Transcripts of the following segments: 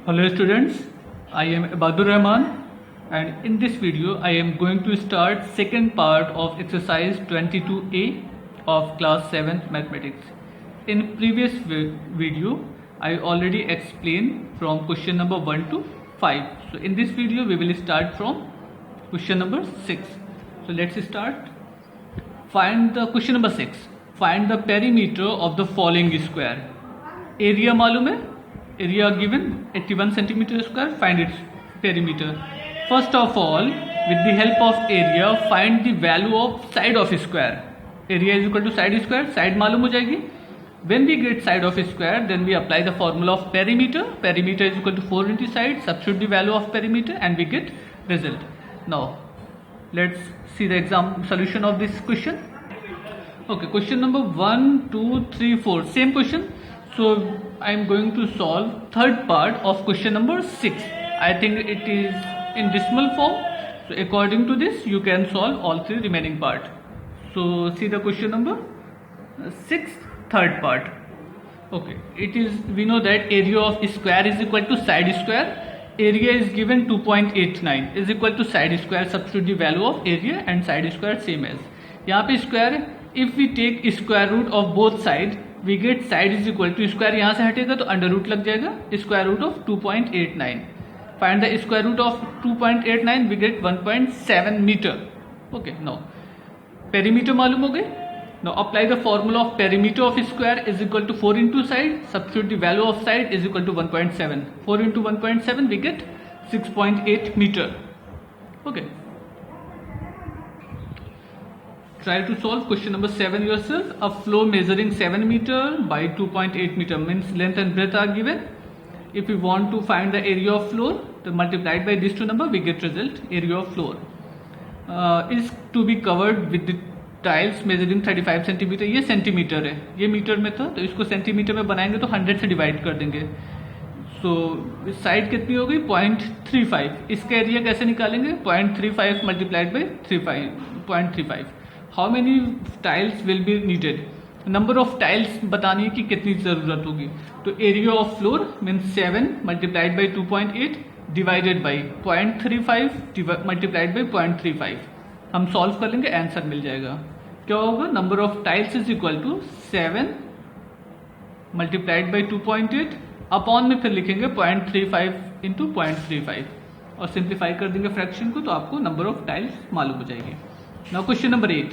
Hello students, I am Abadur Rahman and in this video I am going to start second part of exercise 22A of class 7th mathematics. In previous video I already explained from question number 1 to 5. So in this video we will start from question number 6. So let's start. Find the question number 6. Find the perimeter of the following square. Area मालूम है? Area given 81 centimeter square. Find its perimeter. First of all, with the help of area, find the value of side of square. Area is equal to side square. Side मालूम हो जाएगी. When we get side of square, then we apply the formula of perimeter. Perimeter is equal to 4 into side. Substitute the value of perimeter, and we get result. Now, let's see the exam solution of this question. Okay, question number 1, 2, 3, 4. Same question. So I am going to solve third part of question number 6. I think it is in decimal form. So according to this, you can solve all three remaining part. So see the question number 6, third part. Okay, we know that area of square is equal to side square. Area is given 2.89 is equal to side square. Substitute the value of area and side square same as. यहाँ पे square, if we take square root of both sides, we get side is equal to square यहाँ से हटेगा तो under root लग जाएगा square root of 2.89. Find the square root of 2.89, we get 1.7 meter. Okay, now perimeter मालूम हो गई. Now apply the formula of perimeter of square is equal to 4 into side. Substitute the value of side is equal to 1.7. 4 into 1.7 we get 6.8 meter. Okay. Try to solve question number 7 yourself. A floor measuring 7 meter by 2.8 meter means length and breadth are given. If we want to find the area of floor, then multiplied by these two number we get result. Area of floor is to be covered with the tiles measuring 35 centimetre. ये centimetre है, ये metre में था तो इसको centimetre में बनाएंगे तो 100 से डिवाइड कर देंगे. सो साइड कितनी हो गई 0.35. इसका एरिया कैसे निकालेंगे 0.35 multiplied by 0.35. How many tiles will be needed. Number of tiles बतानी है कि कितनी जरूरत होगी. तो area of floor means 7 multiplied by 2.8 divided by 0.35 multiplied by 0.35. हम सॉल्व कर लेंगे, आंसर मिल जाएगा. क्या होगा number of tiles is equal to 7 multiplied by 2.8 upon में फिर लिखेंगे 0.35 इंटू 0.35 और सिंप्लीफाई कर देंगे फ्रैक्शन को तो आपको नंबर ऑफ टाइल्स मालूम हो जाएगी. Now question number 8.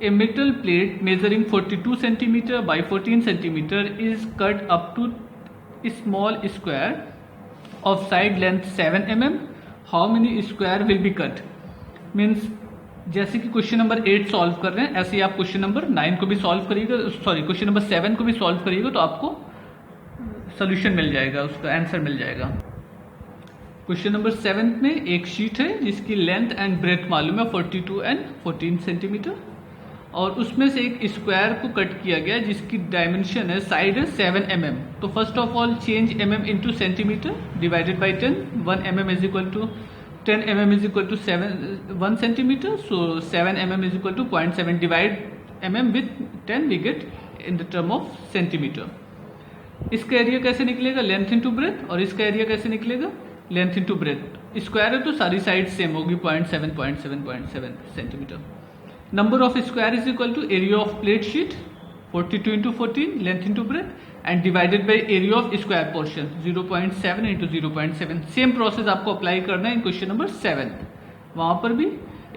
A metal plate measuring 42 centimeter by 14 centimeter is cut up to a small square of side length 7 mm. How many square will be cut? Means जैसे कि question number 8 solve कर रहे हैं ऐसे ही आप question number 9 को भी solve करिएगा, सॉरी क्वेश्चन नंबर 7 को भी सॉल्व करिएगा तो आपको सोल्यूशन मिल जाएगा, उसका आंसर मिल जाएगा. क्वेश्चन नंबर 7 में एक शीट है जिसकी लेंथ एंड ब्रेथ मालूम है 42 एंड 14 सेंटीमीटर और उसमें से एक स्क्वायर को कट किया गया जिसकी डायमेंशन है साइड है 7 mm. तो first of all change mm into centimetre divided by 10. 1 mm is equal to 10 mm is equal to 1 centimetre. So 7 mm is equal to 0.7 divide mm with 10 we get in the term of centimetre. इसका area कैसे निकलेगा length into breath और इसका area कैसे निकलेगा length into breath. Square है तो सारी साइड सेम होगी 0.7 centimetre. Number of square is equal to area of plate sheet 42 into 14 length into breadth and divided by area of square portion 0.7 into 0.7. Same process आपको apply करना है in question number 7. वहां पर भी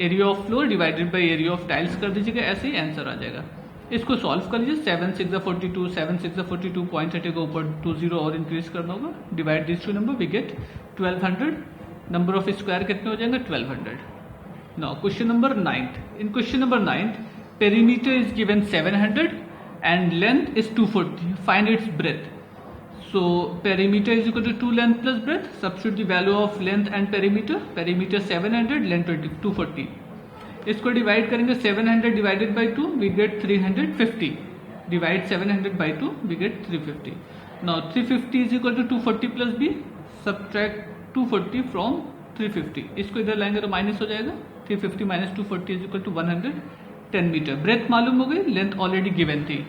area of floor divided by area of tiles कर दीजिएगा, ऐसे ही answer आ जाएगा. इसको सॉल्व कर लीजिए. 7 6 42 7 6 42 पॉइंट हटेगा ऊपर 20 और इंक्रीज करना होगा. Divide this two number we get 1200. Number of square कितने हो जाएंगे 1200. Now question number 9. In question number 9 perimeter is given 700 and length is 240. Find its breadth. So perimeter is equal to 2 length plus breadth. Substitute the value of length and perimeter. Perimeter 700 length 240. इसको divide करेंगे 700 divided by 2 we get 350. Divide 700 by 2 we get 350. Now 350 is equal to 240 plus B. Subtract 240 from 350. इसको इधर लाएंगे तो minus हो जाएगा. 350 minus 240 is equal to 110 metre. Breadth मालूम हो गई, लेंथ ऑलरेडी गिवन थी.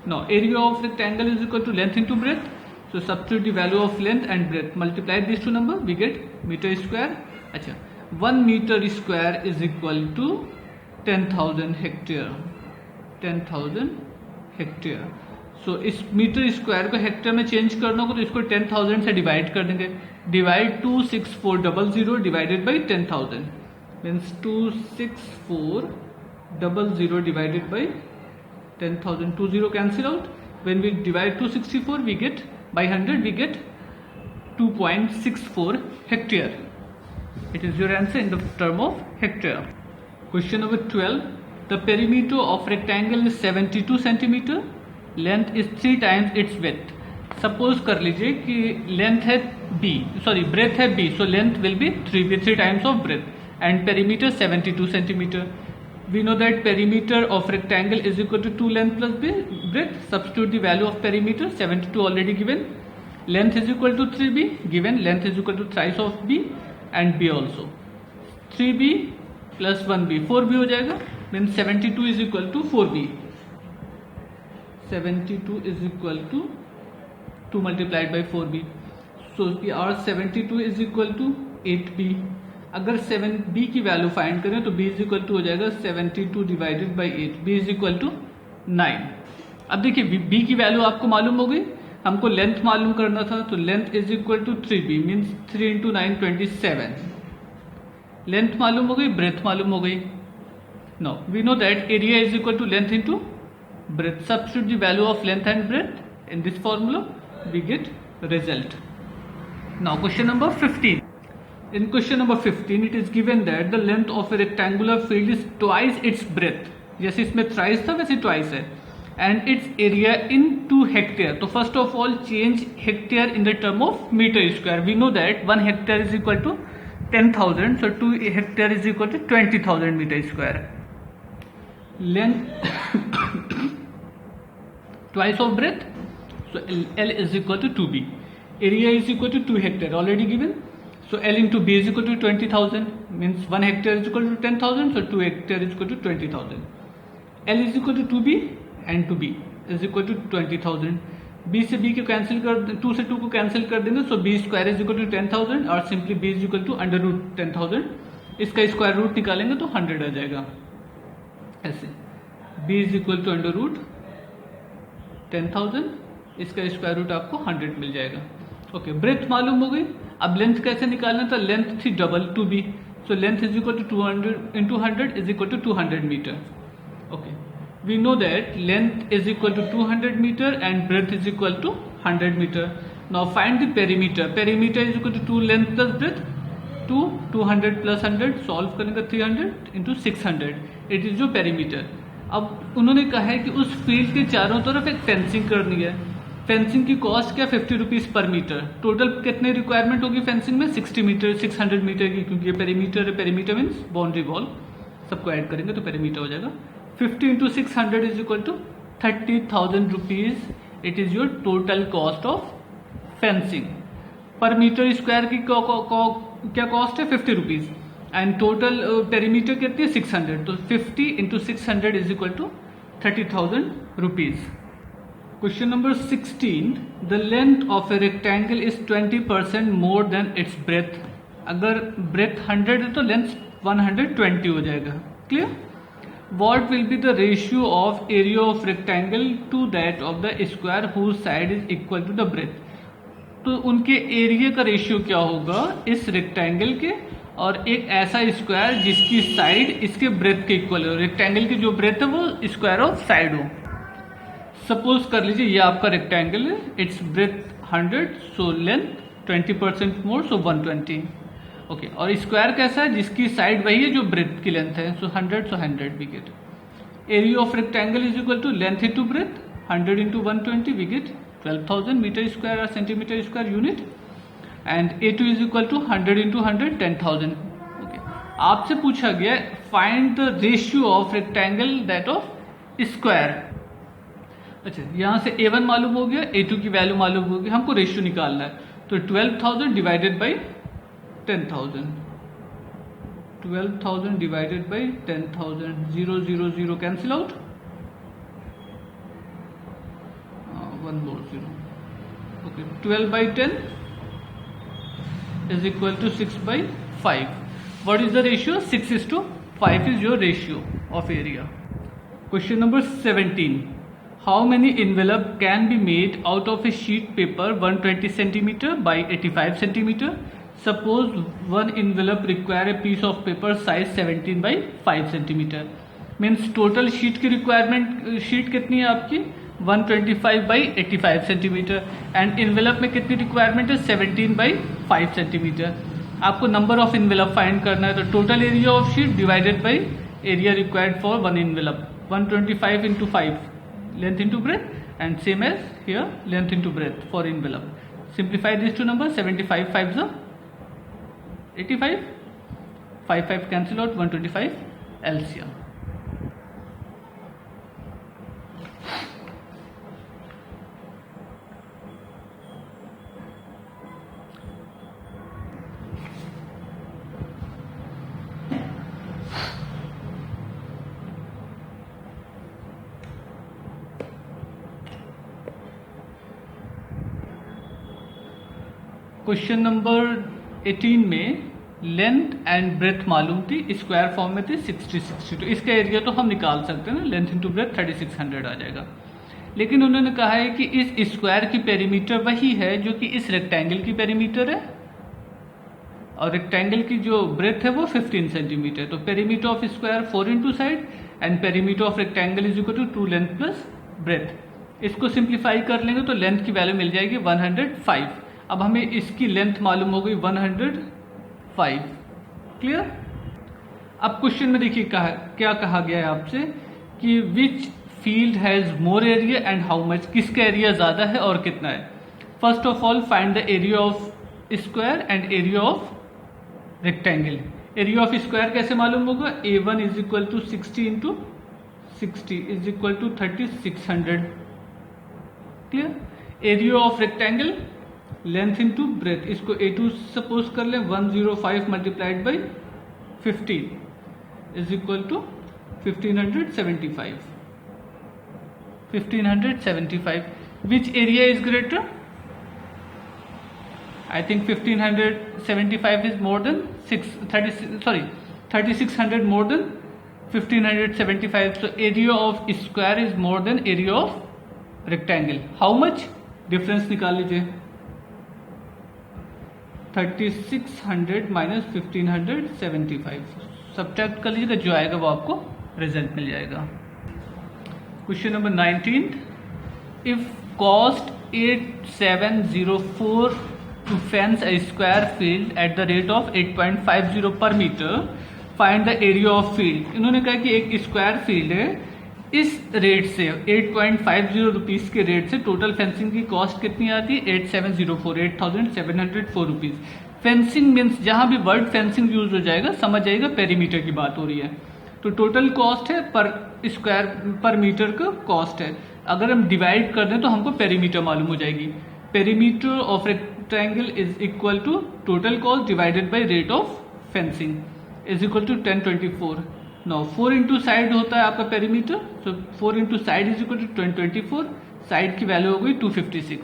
Now area of rectangle is equal to length into breadth. So substitute the value of length and breadth, multiply these two number, we get meter square. अच्छा, 1 meter square is equal to 10,000 hectare. 10,000 hectare. So इस metre square को hectare में change करना होगा तो इसको 10,000 से divide कर देंगे. Divide 26400 divided by 10,000 means 26400 divided by 10,000. 20 cancel out. When we divide 264 we get by 100 we get 2.64 hectare. It is your answer in the term of hectare. Question number 12. The perimeter of rectangle is 72 centimeter. Length is 3 times its width. Suppose कर लीजिए कि length है b, sorry breadth है b, so length will be 3 times of breadth and perimeter 72 centimeter. We know that perimeter of rectangle is equal to 2 length plus breadth. Substitute the value of perimeter. 72 already given. Length is equal to 3b given. Length is equal to thrice of b and b also. 3b plus 1b 4b हो जाएगा. Means 72 is equal to 4b. 72 is equal to 2 multiplied by 4b. So our 72 is equal to 8b. अगर 7b की value find करें तो b is equal to हो जाएगा 72 divided by 8. b is equal to 9. अब देखिए b की value आपको मालूम हो गई. हमको लेंथ मालूम करना था तो length is equal to 3b means 3 into 9 27. Length मालूम हो गई, ब्रेथ मालूम हो गई. No we know that area is equal to length into breadth. Substitute the value of length and breadth in this formula, we get result. Now question number 15. In question number 15 it is given that the length of a rectangular field is twice its breadth. जैसे इसमें thrice था वैसे twice है. And its area in 2 hectare. So first of all change hectare in the term of meter square. We know that 1 hectare is equal to 10,000. So 2 hectare is equal to 20,000 meter square. Length twice of breadth, so L is equal to 2b. Area is equal to 2 hectare already given, so L into b is equal to 20,000 means 1 hectare is equal to 10,000, so 2 hectare is equal to 20,000. L is equal to 2b and 2b is equal to 20,000. b से b को cancel कर 2 से 2 को cancel कर देंगे, so b square is equal to 10,000 और simply b is equal to under root 10,000. इसका square root निकालेंगे तो 100 आ जाएगा. ऐसे b is equal to under root 10,000, इसका स्क्वायर रूट आपको 100 मिल जाएगा. ओके, ब्रेथ मालूम हो गई. अब लेंथ कैसे निकालना था? लेंथ थी double 2b, so length is equal to 200 into 100 is equal to 200 metre. Okay, we know that length is equal to 200 metre and breadth is equal to 100 metre. Now find the perimeter. Perimeter is equal to 2 length plus breadth. 200 plus 100 solve करेंगे 300 into 600. It is your perimeter. अब उन्होंने कहा है कि उस field के चारों तरफ एक फेंसिंग करनी है. फेंसिंग की कॉस्ट क्या? 50 रुपीज पर मीटर. टोटल कितने रिक्वायरमेंट होगी फेंसिंग में? 60 मीटर 600 मीटर की, क्योंकि ये पेरीमीटर है. Perimeter means boundary wall. सबको ऐड करेंगे तो पेरीमीटर हो जाएगा. 50 into 600 is equal to 30,000 rupees. It is your total cost of fencing. Per metre square की क्या कॉस्ट है? 50 रुपीज एंड टोटल पेरीमीटर कितनी है? 600. तो 50 into 600 is equal to 30,000 rupees. Question number 16. The length of a rectangle is 20% more than its breadth. अगर breadth 100 है तो length 120 हो जाएगा. Clear? What will be the ratio of area of rectangle to that of the square whose side is equal to the breadth? तो उनके area का ratio क्या होगा इस रेक्टेंगल के और एक ऐसा स्क्वायर जिसकी साइड इसके ब्रेथ के इक्वल हो. रेक्टेंगल की जो ब्रेथ है वो स्क्वायर ऑफ साइड हो. सपोज कर लीजिए ये आपका रेक्टेंगल है. It's breath 100, so length 20% more, so 120. Okay, और स्क्वायर कैसा है? जिसकी साइड वही है जो ब्रेथ की लेंथ है. So 100, so 100 we get. Area of rectangle is equal to length into breadth. 100 into 120 we get 12,000 metre square और centimetre square unit. And A2 is equal to 100 into 100 10,000. Okay, आपसे पूछा गया find the ratio of rectangle that of square. अच्छा, यहां से A1 मालूम हो गया, A2 की वैल्यू मालूम होगी, हमको रेशियो निकालना है. तो 12,000 divided by 10,000. 12,000 divided by 10,000. 0 0 0 cancel out. 1 more 0. 12/10 is equal to 6/5. What is the ratio? 6:5 is your ratio of area. Question number 17. How many envelope can be made out of a sheet paper 120 cm by 85 cm? Suppose one envelope require a piece of paper size 17 by 5 cm. Means total sheet की requirement sheet कितनी है आपकी 125 by 85 centimetre and envelope में कितनी requirement है 17 by 5 centimetre. आपको number of envelope find करना है तो total area of sheet divided by area required for one envelope 125 into 5 length into breadth and same as here length into breadth for envelope. Simplify these two numbers. 75 5s are 85, 5 cancel out, 125 LCM. Question number 18 में length and breadth मालूम थी, square form में थी 60 तो इसका area तो हम निकाल सकते हैं ना, लेंथ इंटू ब्रेथ 3600 आ जाएगा. लेकिन उन्होंने कहा है कि इस स्क्वायर की पेरीमीटर वही है जो कि इस रेक्टेंगल की पेरीमीटर है और रेक्टेंगल की जो ब्रेथ है वो 15 सेंटीमीटर. तो perimeter of square 4 into side and perimeter of rectangle is equal to 2 length plus breadth. इसको सिंप्लीफाई कर लेंगे तो लेंथ की वैल्यू मिल जाएगी 105. अब हमें इसकी लेंथ मालूम हो गई 105. क्लियर. अब क्वेश्चन में देखिए क्या कहा गया है आपसे कि which field has more area and how much, किसका एरिया ज्यादा है और कितना है. First of all find the area of square and area of rectangle. Area of square कैसे मालूम होगा, A1 is equal to 60 into 60 is equal to 3600. Clear. Area of rectangle length into breadth, इसको A2 suppose कर लें 105 multiplied by 15 is equal to 1575. 1575. Which area is greater, I think 1575 is more than 3600 more than 1575. So area of square is more than area of rectangle. How much? Difference निकाल लीजिए. 3600 minus 1575 subtract कर लीजिएगा, जो आएगा वो आपको result मिल जाएगा. Question number 19. If cost 8704 to fence a square field at the rate of 8.50 per meter, find the area of field. इन्होंने कहा कि एक स्क्वायर फील्ड है, इस रेट से 8.50 रुपीज के रेट से टोटल फेंसिंग की कॉस्ट कितनी आती है 8704 रुपीज. फेंसिंग मीन्स जहां भी वर्ड फेंसिंग यूज हो जाएगा समझ जाएगा पेरीमीटर की बात हो रही है. तो टोटल कॉस्ट है पर स्क्वायर पर मीटर का कॉस्ट है. अगर हम डिवाइड कर दें तो हमको पेरीमीटर मालूम हो जाएगी. Perimeter of rectangle is equal to total cost divided by rate of fencing is equal to 1024. Now 4 into side होता है आपका perimeter, so 4 into side is equal to 1024. Side की वैल्यू हो गई 256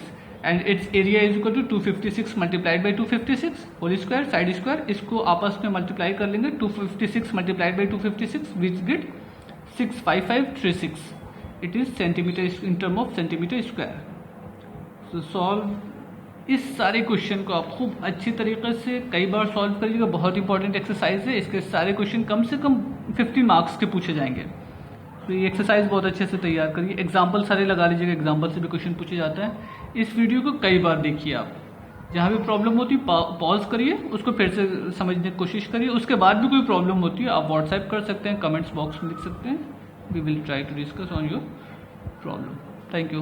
and its area is equal to 256 multiplied by 256 whole square side square. इसको आपस में multiply कर लेंगे 256 multiplied by 256 which get 65536. It is centimetre in term of centimetre square. तो solve इस सारे क्वेश्चन को आप खूब अच्छी तरीके से कई बार सॉल्व करिएगा. बहुत इंपॉर्टेंट एक्सरसाइज है. इसके सारे क्वेश्चन कम से कम 15 मार्क्स के पूछे जाएंगे. तो ये एक्सरसाइज बहुत अच्छे से तैयार करिए. एग्जाम्पल सारे लगा लीजिएगा, एग्जाम्पल से भी क्वेश्चन पूछे जाता है. इस वीडियो को कई बार देखिए. आप जहाँ भी प्रॉब्लम होती है पॉज करिए, उसको फिर से समझने की कोशिश करिए. उसके बाद भी कोई प्रॉब्लम होती है आप व्हाट्सएप कर सकते हैं, कमेंट्स बॉक्स में लिख सकते हैं. We will try to discuss on your problem. Thank you.